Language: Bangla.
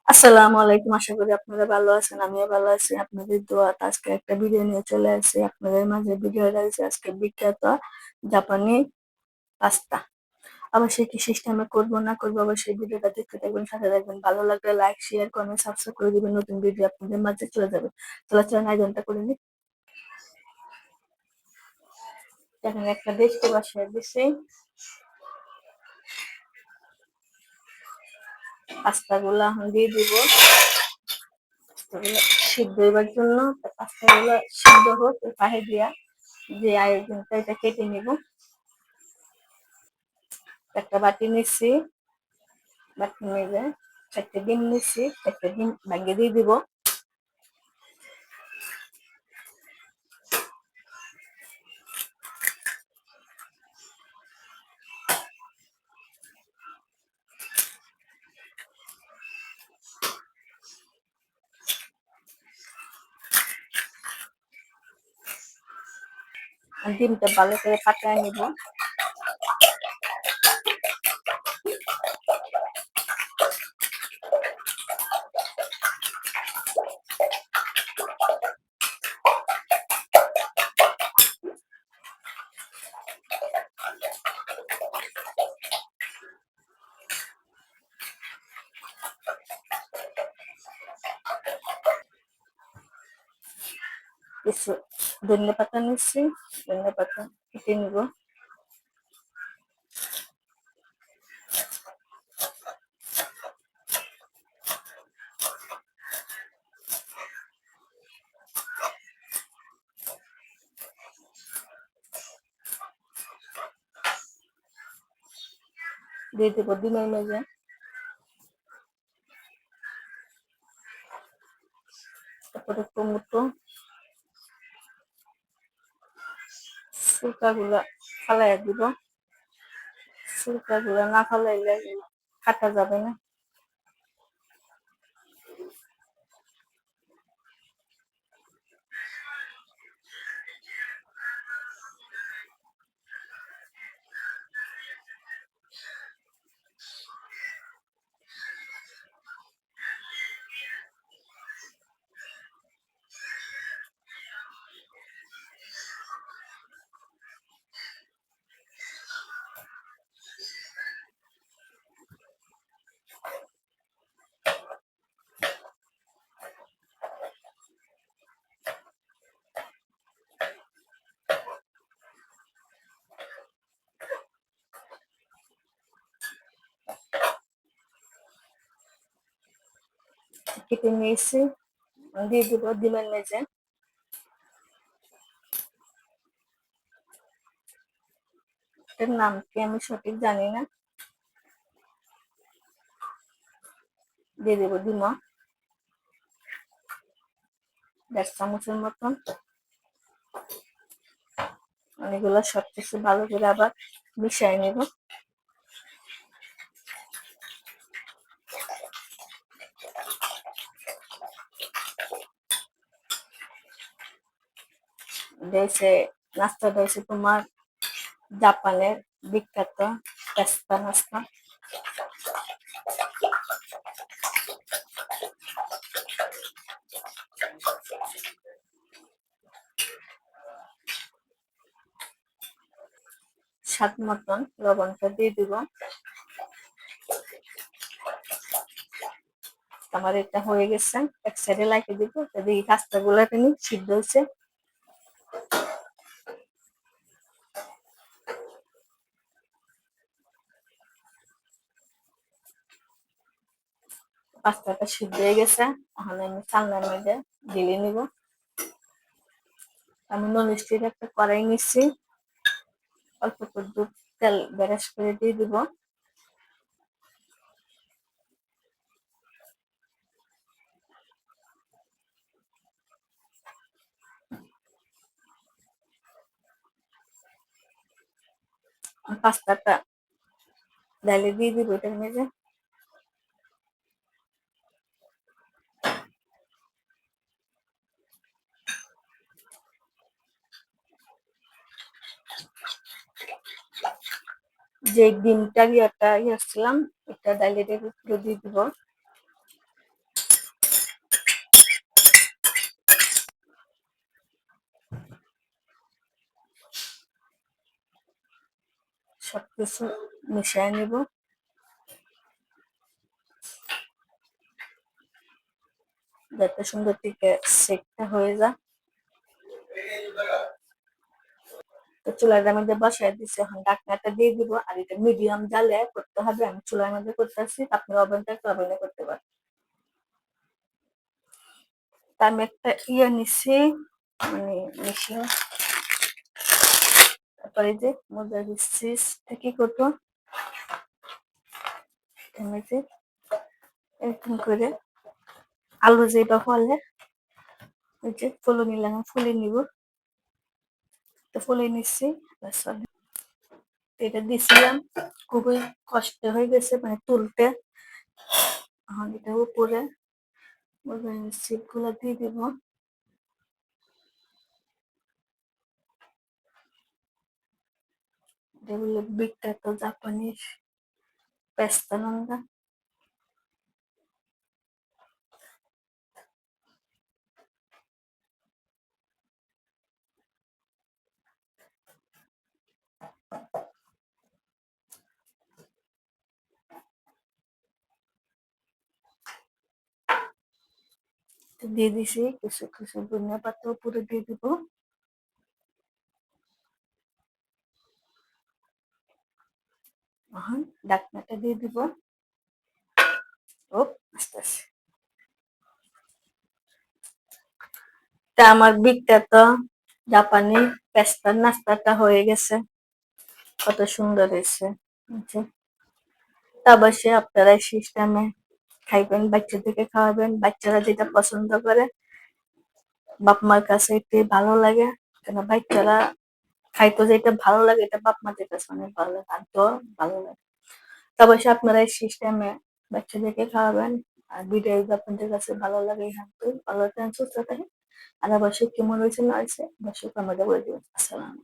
আসসালামু আলাইকুম। আশা করি আপনারা ভালো আছেন। আমিও ভালো আছি। আপনাদের দোয়াতে আজকে একটা ভিডিও নিয়ে চলে আসছি আপনাদের মাঝে। ভিডিওটা হচ্ছে আজকে বিখ্যাত জাপানি পাস্তা। অবশ্যই কি সিস্টেমে করবো না করবো অবশ্যই ভিডিওটা দেখতে থাকবেন, সাথে থাকবেন। ভালো লাগলে লাইক, শেয়ার, কমেন্ট, সাবস্ক্রাইব করে দিবেন। নতুন ভিডিও আপনাদের মাঝে চলে যাবে। চলাচল আয়োজনটা করে নিই। এখানে একটা ডেচকি বসিয়ে দিছি। পাস্তাগুলো এখন দিয়ে দিব। পাস্তাগুলো সিদ্ধ হবার জন্য পাস্তাগুলো সিদ্ধ হোক এর পাশে দিয়া যে আয়োজনটা এটা কেটে নিব। একটা বাটি নিচ্ছি, বাটি নিয়ে চারটে ডিম নিচ্ছি, চারটে ডিম ভাঙিয়ে দিয়ে দিব। ডিমটা ভালো করে পাকায় নিব। কিছু ধনে পাতা নিচ্ছি, ধনে পাতা কেটে নিব। দিয়ে দেবো ডিমের মেজে, তারপরে টমেটো, সিরকা গুলা ফালাইয়া দিব। সিরকা গুলা না ফালাইলে কাটা যাবে না। কেটে নিয়েছি, দিয়ে দিব ডিমের মেজে। এটার নাম কি আমি সঠিক জানি না। দিয়ে দেবো ডিম 1.5 চামচের মতন। অনেকগুলো সবকিছু ভালো করে আবার মিশিয়ে নেব। দিয়েছে নাস্তাটা হচ্ছে তোমার জাপানের বিখ্যাত পেস্তা নাস্তা। স্বাদ মতন লবণটা দিয়ে দিব। আমার এটা হয়ে গেছে, এক সাইডে লাগিয়ে দিব। দেখি পাস্তা গুলা তিনি সিদ্ধ হয়েছে। পাস্তাটা সিদ্ধ হয়ে গেছে, এখন আমি চালনার মধ্যে ঢেলে নিব। আমি নন স্টিক একটা কড়াই নিচ্ছি, অল্প একটু তেল ব্রাশ করে দিয়ে দিব। পাস্তাটা ডালে দিয়ে দিব এটার মধ্যে। যে ডিমটা ইয়েছিলাম এটা ডালের উপরে দিয়ে দিব। সবকিছু মিশিয়ে নিব। যাতে সুন্দর থেকে সেকটা হয়ে যায়। তো চুলার মধ্যে বসাই দিচ্ছি, এখন ঢাকনাটা দিয়ে দিব। আর এটা মিডিয়াম জালে করতে হবে, আমি চুলার মধ্যে করতেছি, আপনি ওভেন থেকে ওভেনে করতে পারেন। তা আমি একটা নিচ্ছি, মানে মেশিন। তারপরে যে মজা দিচ্ছি কি করবো, এরকম করে আলু যেটা ফলে ওই যে ফুলে নিলাম, ফুলে নিব। তো ফুলে নিচ্ছি, এটা দিছিলাম, খুবই কষ্ট হয়ে গেছে মানে তুলতে। এখন এটা উপরে সিপ গুলো দিয়ে দিব। এগুলো বিখ্যাত জাপানিজ পেস্তা লঙ্কা। দিয়ে দিছি কিছু কিছু ধনিয়া পাতা উপরে দিয়ে দিব। এখন ঢাকনাটা দিয়ে দিব। ও আস্তে আস্তে। তা আমার বিখ্যাত জাপানি পেস্তার নাস্তাটা হয়ে গেছে, কত সুন্দর হয়েছে। তা অবশ্যই আপনারা সিস্টেমে খাইবেন, বাচ্চাদেরকে খাওয়াবেন, বাচ্চারা যেটা পছন্দ করে। বাপ মার কাছে এটাই ভালো লাগে, কেন বাচ্চারা খাইতো যেটা ভালো লাগে, এটা বাপ মাদের কাছে অনেক ভালো লাগে, আর তো ভালো লাগে। তা অবশ্যই আপনারা এই সিস্টেমে বাচ্চাদেরকে খাওয়াবেন। আর ভিডিও যদি আপনাদের কাছে ভালো লাগে, হ্যাঁ ভালো থাকেন, সুস্থ থাকেন। আর অবশ্যই কেমন হয়েছে না হয়েছে অবশ্যই কমেন্টে বলে দিবেন। আসসালাম।